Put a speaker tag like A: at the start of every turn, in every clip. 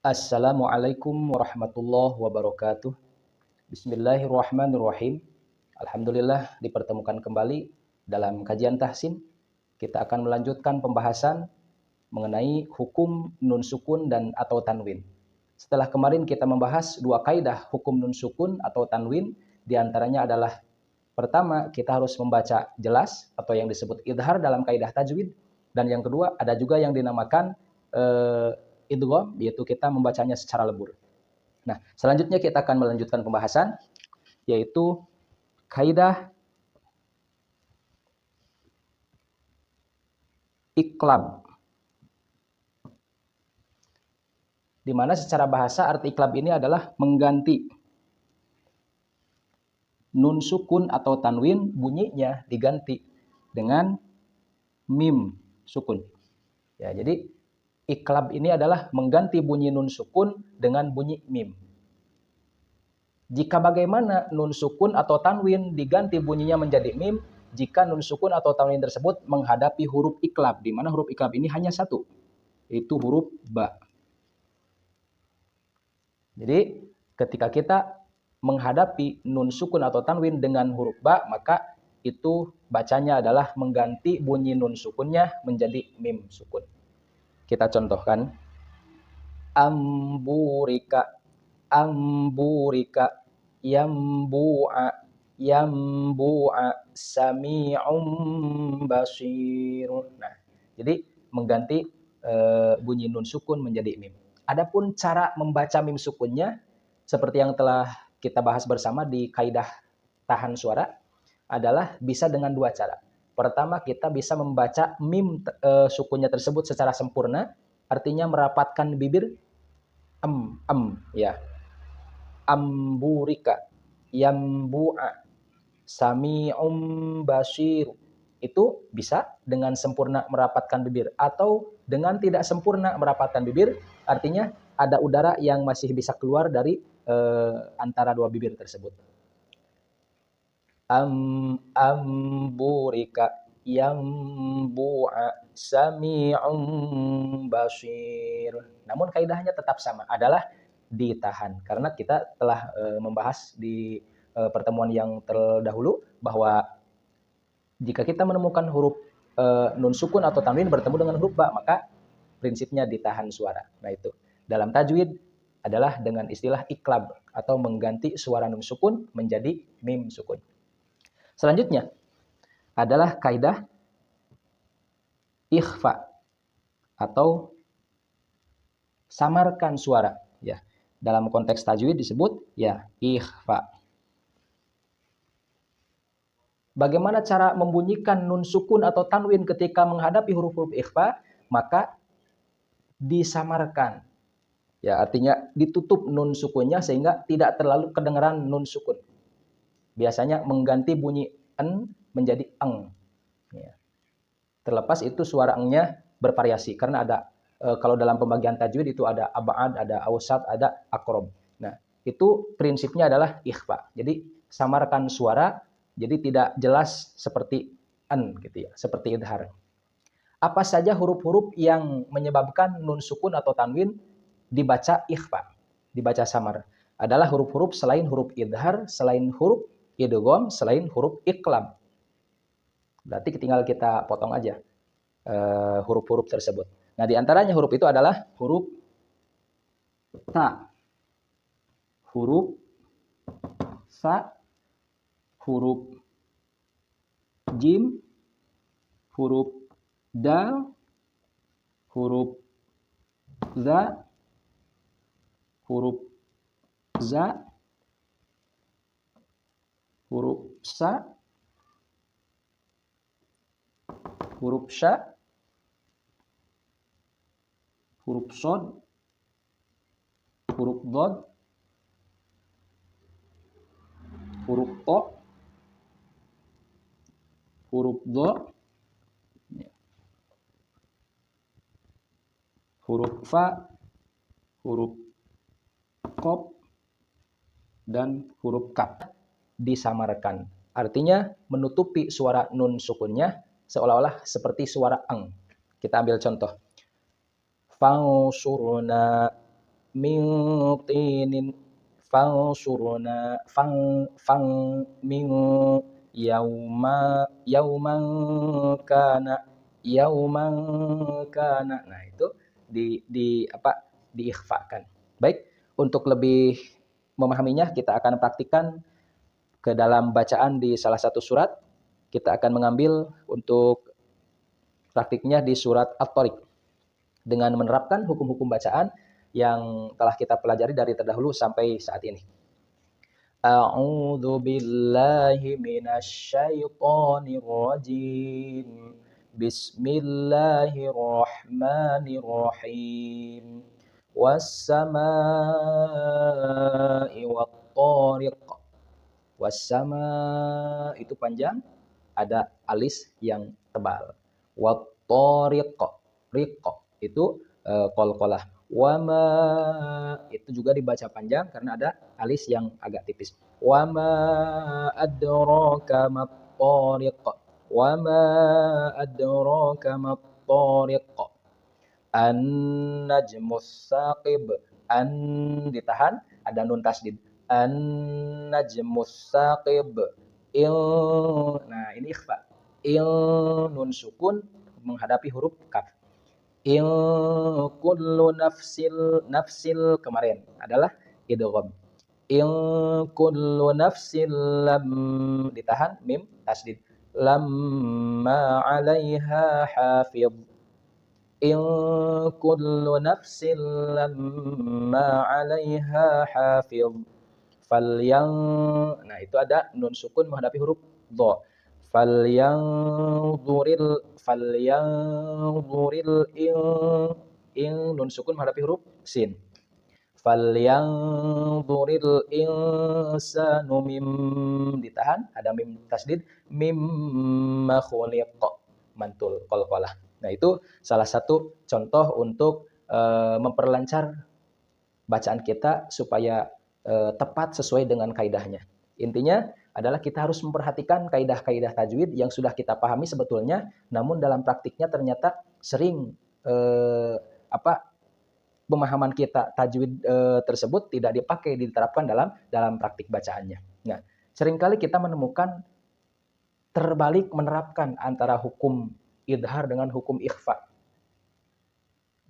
A: Assalamualaikum warahmatullahi wabarakatuh. Bismillahirrahmanirrahim. Alhamdulillah dipertemukan kembali dalam kajian tahsin. Kita akan melanjutkan pembahasan mengenai hukum nun sukun dan atau tanwin. Setelah kemarin kita membahas dua kaidah hukum nun sukun atau tanwin, diantaranya adalah pertama kita harus membaca jelas atau yang disebut idhar dalam kaidah tajwid, dan yang kedua ada juga yang dinamakan idgham, yaitu kita membacanya secara lebur. Nah, selanjutnya kita akan melanjutkan pembahasan, yaitu kaidah iqlab. Di mana secara bahasa arti iqlab ini adalah mengganti nun sukun atau tanwin, bunyinya diganti dengan mim sukun. Ya, jadi iqlab ini adalah mengganti bunyi nun sukun dengan bunyi mim. Jika bagaimana nun sukun atau tanwin diganti bunyinya menjadi mim, jika nun sukun atau tanwin tersebut menghadapi huruf iqlab, di mana huruf iqlab ini hanya satu, yaitu huruf ba. Jadi ketika kita menghadapi nun sukun atau tanwin dengan huruf ba, maka itu bacanya adalah mengganti bunyi nun sukunnya menjadi mim sukun. Kita contohkan. Amburika, amburika, yambu'a, yambu'a, sami'um basirun. Nah, jadi mengganti bunyi nun sukun menjadi mim. Adapun cara membaca mim sukunnya, seperti yang telah kita bahas bersama di kaidah tahan suara, adalah bisa dengan dua cara. Pertama, kita bisa membaca mim sukunnya tersebut secara sempurna, artinya merapatkan bibir, ya. Amburika, yambu'a, sami'um basir. Itu bisa dengan sempurna merapatkan bibir, atau dengan tidak sempurna merapatkan bibir, artinya ada udara yang masih bisa keluar dari antara dua bibir tersebut. Amburika, yambu'a, sami'um basir. Namun kaidahnya tetap sama, adalah ditahan. Karena kita telah membahas di pertemuan yang terdahulu bahwa jika kita menemukan huruf nun sukun atau tanwin bertemu dengan huruf ba, maka prinsipnya ditahan suara. Nah, itu dalam tajwid adalah dengan istilah iqlab atau mengganti suara nun sukun menjadi mim sukun. Selanjutnya adalah kaidah ikhfa atau samarkan suara, ya. Dalam konteks tajwid disebut ya ikhfa. Bagaimana cara membunyikan nun sukun atau tanwin ketika menghadapi huruf-huruf ikhfa? Maka disamarkan. Ya, artinya ditutup nun sukunnya sehingga tidak terlalu kedengaran nun sukun. Biasanya mengganti bunyi en menjadi eng. Ya. Terlepas itu suara engnya bervariasi karena ada kalau dalam pembagian tajwid itu ada abad, ada ausat, ada akrob. Nah, itu prinsipnya adalah ikhfa. Jadi samarkan suara, jadi tidak jelas seperti en gitu ya, seperti idhar. Apa saja huruf-huruf yang menyebabkan nun sukun atau tanwin dibaca ikhfa, dibaca samar? Adalah huruf-huruf selain huruf idhar, selain huruf idgham, selain huruf iqlab. Berarti tinggal kita potong aja huruf-huruf tersebut. Nah, di antaranya huruf itu adalah huruf ta, huruf sa, huruf jim, huruf dal, huruf za, huruf za, huruf sa, huruf sya, huruf sod, huruf dod, huruf to, huruf do, huruf fa, huruf qaf, dan huruf kaf. Disamarkan. Artinya menutupi suara nun sukunnya seolah-olah seperti suara eng. Kita ambil contoh. Fansurna min tinin fansurna fang min yauman kana. Nah, itu diikhfakan. Baik, untuk lebih memahaminya kita akan praktikkan ke dalam bacaan di salah satu surat. Kita akan mengambil untuk praktiknya di surat At-Thariq dengan menerapkan hukum-hukum bacaan yang telah kita pelajari dari terdahulu sampai saat ini. A'udzu billahi minasyaitonir rajim. Bismillahirrahmanirrahim. Was-samaa'i wat-thariq. Was-sama itu panjang, ada alis yang tebal. Wat-thariq, riq itu qalqalah. Wama itu juga dibaca panjang karena ada alis yang agak tipis. Wama adraka mat-thariq. Wama adraka mat-thariq. An-najmus saqib. An ditahan, ada nun tasdid. An-najmus saqib. Nah, ini ikhfa. Nun sukun menghadapi huruf kaf. Kullu nafsil kemarin adalah idgham. Kullu nafsil lam ditahan, mim tasdid. Lamma 'alaiha hafiz. Kullu nafsin lamma 'alaiha hafiz. Nah, itu ada nun sukun menghadapi huruf dha. Falyanzuril nun sukun menghadapi huruf sin. Falyanzuril insanu ditahan, ada mim tasdid, mimma khuliq, mantul qalqalah. Nah, itu salah satu contoh untuk memperlancar bacaan kita supaya tepat sesuai dengan kaidahnya. Intinya adalah kita harus memperhatikan kaidah-kaidah tajwid yang sudah kita pahami sebetulnya, namun dalam praktiknya ternyata sering pemahaman kita tajwid tersebut tidak dipakai, diterapkan dalam praktik bacaannya. Nah, seringkali kita menemukan terbalik menerapkan antara hukum idhar dengan hukum ikhfa.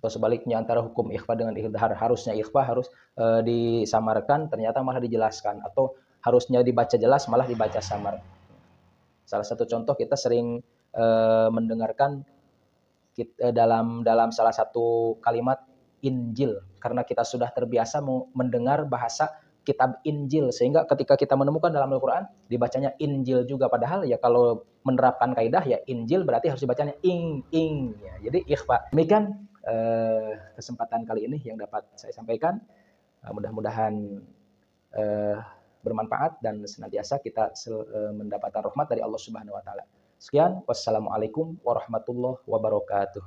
A: Atau sebaliknya antara hukum ikhfa dengan idhar, harusnya ikhfa harus disamarkan, ternyata malah dijelaskan, atau harusnya dibaca jelas malah dibaca samar. Salah satu contoh kita sering mendengarkan dalam salah satu kalimat Injil, karena kita sudah terbiasa mendengar bahasa kitab Injil, sehingga ketika kita menemukan dalam Al-Quran dibacanya Injil juga, padahal ya kalau menerapkan kaidah ya Injil berarti harus dibacanya ing ya, jadi ikhfa. Demikian kesempatan kali ini yang dapat saya sampaikan, mudah-mudahan bermanfaat dan senantiasa kita mendapatkan rahmat dari Allah Subhanahu wa taala. Sekian, wassalamualaikum warahmatullahi wabarakatuh.